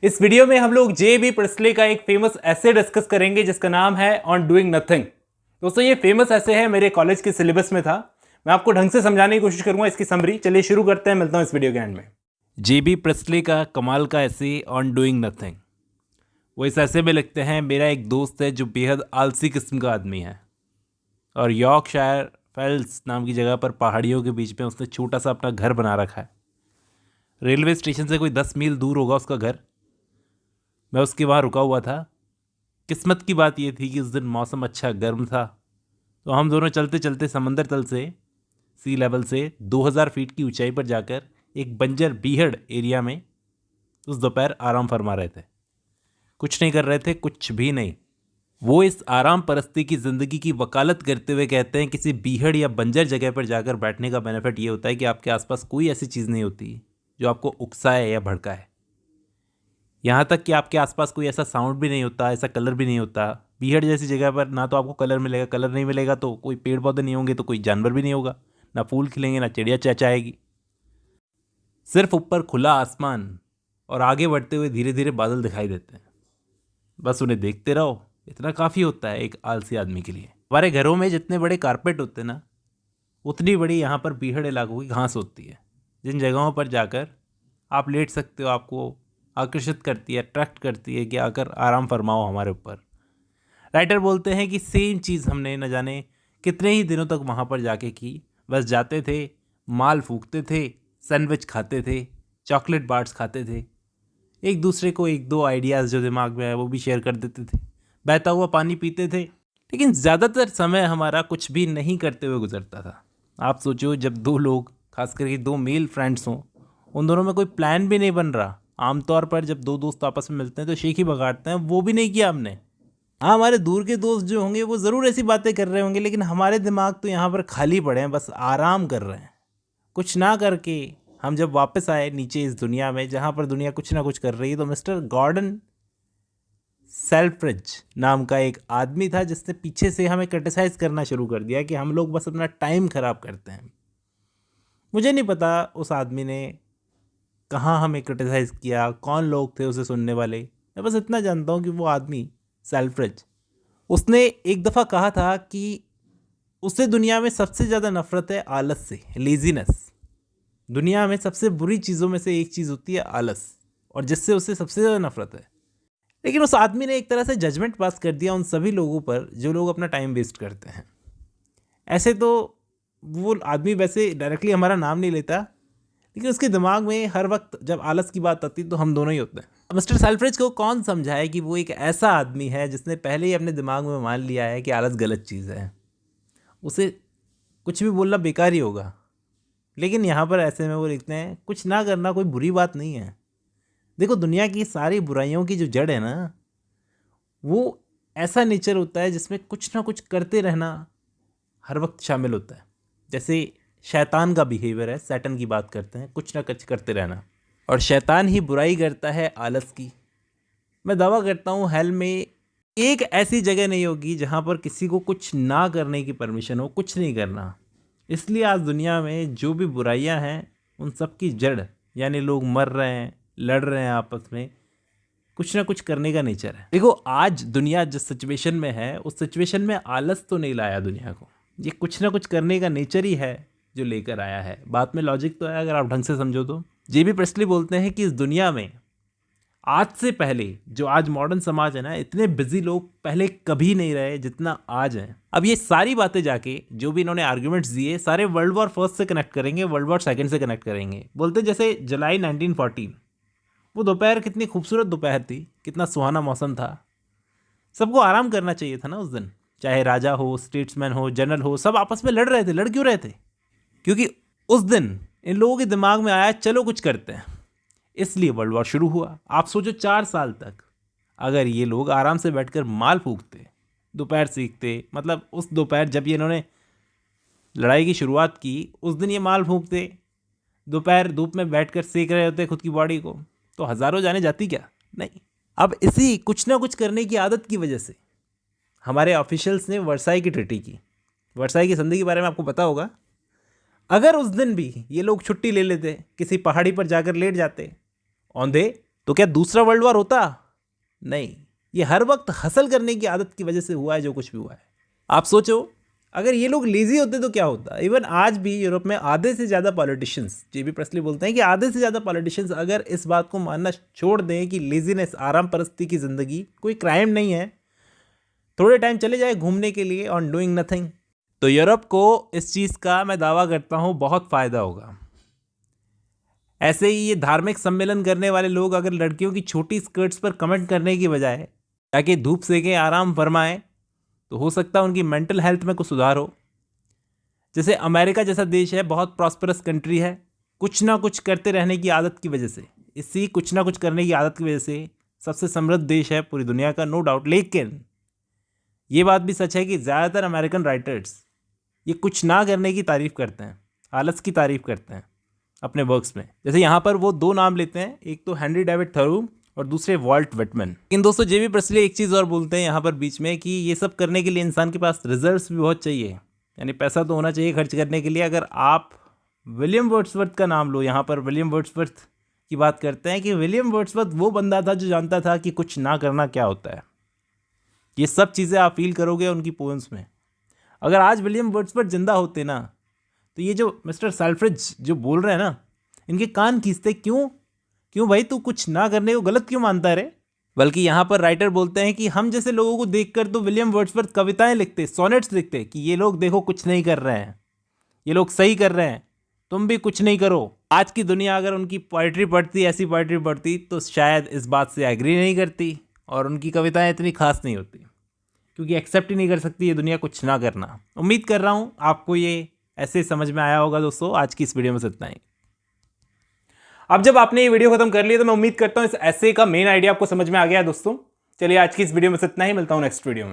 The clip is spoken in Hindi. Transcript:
इस वीडियो में हम लोग जे बी प्रिस्टले का एक फेमस ऐसे डिस्कस करेंगे जिसका नाम है ऑन डूइंग नथिंग। दोस्तों ये फेमस ऐसे है, मेरे कॉलेज के सिलेबस में था। मैं आपको ढंग से समझाने की कोशिश करूंगा इसकी समरी। चलिए शुरू करते हैं, मिलता हूं इस वीडियो के एंड में। जे बी प्रिस्टले का कमाल का ऐसे ऑन डूइंग नथिंग। वो इस ऐसे में लिखते हैं, मेरा एक दोस्त है जो बेहद आलसी किस्म का आदमी है और यॉर्कशायर फेल्स नाम की जगह पर पहाड़ियों के बीच में उसने छोटा सा अपना घर बना रखा है। रेलवे स्टेशन से कोई 10 मील दूर होगा उसका घर। मैं उसके वहाँ रुका हुआ था। किस्मत की बात यह थी कि उस दिन मौसम अच्छा गर्म था, तो हम दोनों चलते चलते समंदर तल से सी लेवल से 2000 फीट की ऊंचाई पर जाकर एक बंजर बीहड़ एरिया में उस दोपहर आराम फरमा रहे थे। कुछ नहीं कर रहे थे, कुछ भी नहीं। वो इस आराम परस्ती की ज़िंदगी की वकालत करते हुए कहते हैं, किसी बीहड़ या बंजर जगह पर जाकर बैठने का बेनिफिट ये होता है कि आपके आसपास कोई ऐसी चीज़ नहीं होती जो आपको उकसाए या भड़काए। यहाँ तक कि आपके आसपास कोई ऐसा साउंड भी नहीं होता, ऐसा कलर भी नहीं होता। बीहड़ जैसी जगह पर ना तो आपको कलर मिलेगा, कलर नहीं मिलेगा तो कोई पेड़ पौधे नहीं होंगे, तो कोई जानवर भी नहीं होगा, ना फूल खिलेंगे, ना चिड़िया चहचहाएगी। सिर्फ ऊपर खुला आसमान और आगे बढ़ते हुए धीरे धीरे बादल दिखाई देते हैं। बस उन्हें देखते रहो, इतना काफ़ी होता है एक आलसी आदमी के लिए। हमारे घरों में जितने बड़े कारपेट होते हैं ना, उतनी बड़ी यहाँ पर बीहड़ इलाकों की घास होती है, जिन जगहों पर जाकर आप लेट सकते हो। आपको आकर्षित करती है, अट्रैक्ट करती है कि आकर आराम फरमाओ हमारे ऊपर। राइटर बोलते हैं कि सेम चीज़ हमने न जाने कितने ही दिनों तक वहाँ पर जाके की। बस जाते थे, माल फूकते थे, सैंडविच खाते थे, चॉकलेट बार्स खाते थे, एक दूसरे को एक दो आइडियाज़ जो दिमाग में है वो भी शेयर कर देते थे, बहता हुआ पानी पीते थे। लेकिन ज़्यादातर समय हमारा कुछ भी नहीं करते हुए गुजरता था। आप सोचो, जब दो लोग, खास करके दो मेल फ्रेंड्स हों, उन दोनों में कोई प्लान भी नहीं बन रहा। आमतौर पर जब दो दोस्त आपस में मिलते हैं तो शेख ही बगाड़ते हैं, वो भी नहीं किया हमने। हाँ, हमारे दूर के दोस्त जो होंगे वो ज़रूर ऐसी बातें कर रहे होंगे, लेकिन हमारे दिमाग तो यहाँ पर खाली पड़े हैं, बस आराम कर रहे हैं कुछ ना करके। हम जब वापस आए नीचे इस दुनिया में, जहाँ पर दुनिया कुछ ना कुछ कर रही है, तो मिस्टर गॉर्डन सेल्फ्रिज नाम का एक आदमी था जिसने पीछे से हमें क्रिटिसाइज़ करना शुरू कर दिया कि हम लोग बस अपना टाइम ख़राब करते हैं। मुझे नहीं पता उस आदमी ने कहाँ हमें क्रिटिसाइज़ किया, कौन लोग थे उसे सुनने वाले। मैं बस इतना जानता हूँ कि वो आदमी सेल्फ्रिज, उसने एक दफ़ा कहा था कि उसे दुनिया में सबसे ज़्यादा नफ़रत है आलस से, लेज़ीनेस। दुनिया में सबसे बुरी चीज़ों में से एक चीज़ होती है आलस, और जिससे उसे सबसे ज़्यादा नफ़रत है। लेकिन उस आदमी ने एक तरह से जजमेंट पास कर दिया उन सभी लोगों पर जो लोग अपना टाइम वेस्ट करते हैं। ऐसे तो वो आदमी वैसे डायरेक्टली हमारा नाम नहीं लेता, लेकिन उसके दिमाग में हर वक्त जब आलस की बात आती है तो हम दोनों ही होते हैं। मिस्टर सेल्फ्रिज को कौन समझाए कि वो एक ऐसा आदमी है जिसने पहले ही अपने दिमाग में मान लिया है कि आलस गलत चीज़ है, उसे कुछ भी बोलना बेकार ही होगा। लेकिन यहाँ पर ऐसे में वो लिखते हैं, कुछ ना करना कोई बुरी बात नहीं है। देखो, दुनिया की सारी बुराइयों की जो जड़ है ना, वो ऐसा नेचर होता है जिसमें कुछ ना कुछ करते रहना हर वक्त शामिल होता है। जैसे शैतान का बिहेवियर है, सैटन की बात करते हैं, कुछ ना कुछ करते रहना। और शैतान ही बुराई करता है आलस की। मैं दावा करता हूँ हेल में एक ऐसी जगह नहीं होगी जहाँ पर किसी को कुछ ना करने की परमिशन हो, कुछ नहीं करना। इसलिए आज दुनिया में जो भी बुराइयाँ हैं उन सब की जड़, यानी लोग मर रहे हैं, लड़ रहे हैं आपस में, कुछ ना कुछ करने का नेचर है। देखो, आज दुनिया जिस सिचुएशन में है उस सिचुएशन में आलस तो नहीं लाया दुनिया को, ये कुछ ना कुछ करने का नेचर ही है जो लेकर आया है। बात में लॉजिक तो है अगर आप ढंग से समझो तो। जे बी प्रिस्टले बोलते हैं कि इस दुनिया में आज से पहले जो आज मॉडर्न समाज है ना, इतने बिजी लोग पहले कभी नहीं रहे जितना आज हैं। अब ये सारी बातें जाके जो भी इन्होंने आर्ग्यूमेंट्स दिए सारे वर्ल्ड वॉर फर्स्ट से कनेक्ट करेंगे, वर्ल्ड वॉर सेकंड से कनेक्ट करेंगे। बोलते हैं जैसे जुलाई 1914, वो दोपहर कितनी खूबसूरत दोपहर थी, कितना सुहाना मौसम था। सबको आराम करना चाहिए था ना उस दिन, चाहे राजा हो, स्टेट्समैन हो, जनरल हो, सब आपस में लड़ रहे थे। लड़ क्यों रहे थे? क्योंकि उस दिन इन लोगों के दिमाग में आया चलो कुछ करते हैं, इसलिए वर्ल्ड वॉर शुरू हुआ। आप सोचो 4 साल तक अगर ये लोग आराम से बैठकर माल फूकते, दोपहर सीखते, मतलब उस दोपहर जब ये इन्होंने लड़ाई की शुरुआत की उस दिन ये माल फूकते, दोपहर धूप में बैठकर सेक रहे होते खुद की बॉडी को, तो हज़ारों जाने जाती क्या? नहीं। अब इसी कुछ ना कुछ करने की आदत की वजह से हमारे ऑफिशियल्स ने वर्साई की ट्रीटी की। वर्साई की संधि के बारे में आपको पता होगा। अगर उस दिन भी ये लोग छुट्टी ले लेते, किसी पहाड़ी पर जाकर लेट जाते, औंधे, तो क्या दूसरा वर्ल्ड वॉर होता? नहीं, ये हर वक्त हसल करने की आदत की वजह से हुआ है जो कुछ भी हुआ है। आप सोचो, अगर ये लोग लेजी होते तो क्या होता? इवन आज भी यूरोप में आधे से ज़्यादा पॉलिटिशियंस, जेबी प्रेस्ली बोलते हैं कि आधे से ज़्यादा पॉलिटिशियंस अगर इस बात को मानना छोड़ दें कि लेजीनेस, आराम परस्ती की ज़िंदगी कोई क्राइम नहीं है, थोड़े टाइम चले जाए घूमने के लिए ऑन डूइंग नथिंग, तो यूरोप को इस चीज़ का मैं दावा करता हूँ बहुत फ़ायदा होगा। ऐसे ही ये धार्मिक सम्मेलन करने वाले लोग अगर लड़कियों की छोटी स्कर्ट्स पर कमेंट करने की बजाय ताकि धूप सेकें, आराम फरमाएं, तो हो सकता है उनकी मेंटल हेल्थ में कुछ सुधार हो। जैसे अमेरिका जैसा देश है, बहुत प्रॉस्परस कंट्री है, कुछ ना कुछ करते रहने की आदत की वजह से, इसी कुछ ना कुछ करने की आदत की वजह से सबसे समृद्ध देश है पूरी दुनिया का, नो डाउट। लेकिन ये बात भी सच है कि ज़्यादातर अमेरिकन राइटर्स ये कुछ ना करने की तारीफ़ करते हैं, आलस की तारीफ़ करते हैं अपने वर्क्स में। जैसे यहाँ पर वो दो नाम लेते हैं, एक तो हेनरी डेविड थॉरो और दूसरे वॉल्ट विटमैन। लेकिन दोस्तों जेबी प्रेस्ली एक चीज़ और बोलते हैं यहाँ पर बीच में कि ये सब करने के लिए इंसान के पास रिजर्व्स भी बहुत चाहिए, यानी पैसा तो होना चाहिए खर्च करने के लिए। अगर आप विलियम वर्ड्सवर्थ का नाम लो, यहाँ पर विलियम वर्ड्सवर्थ की बात करते हैं कि विलियम वर्ड्सवर्थ वो बंदा था जो जानता था कि कुछ ना करना क्या होता है। ये सब चीज़ें आप फील करोगे उनकी पोएम्स में। अगर आज विलियम वर्ड्सवर्थ जिंदा होते ना, तो ये जो मिस्टर सेल्फ्रिज जो बोल रहे हैं ना, इनके कान खींचते। क्यों भाई, तू कुछ ना करने को गलत क्यों मानता है रे? बल्कि यहाँ पर राइटर बोलते हैं कि हम जैसे लोगों को देखकर तो विलियम वर्ड्सवर्थ कविताएं लिखते, सोनेट्स लिखते कि ये लोग देखो कुछ नहीं कर रहे हैं, ये लोग सही कर रहे हैं, तुम भी कुछ नहीं करो। आज की दुनिया अगर उनकी पोइट्री पढ़ती, ऐसी पोइट्री पढ़ती, तो शायद इस बात से एग्री नहीं करती और उनकी कविताएं इतनी खास नहीं होती, क्योंकि एक्सेप्ट ही नहीं कर सकती ये दुनिया कुछ ना करना। उम्मीद कर रहा हूँ आपको ये ऐसे समझ में आया होगा। दोस्तों आज की इस वीडियो में इतना ही। अब जब आपने ये वीडियो खत्म कर लिया तो मैं उम्मीद करता हूँ इस ऐसे का मेन आइडिया आपको समझ में आ गया है। दोस्तों चलिए आज की इस वीडियो में इतना ही, मिलता हूँ नेक्स्ट वीडियो में।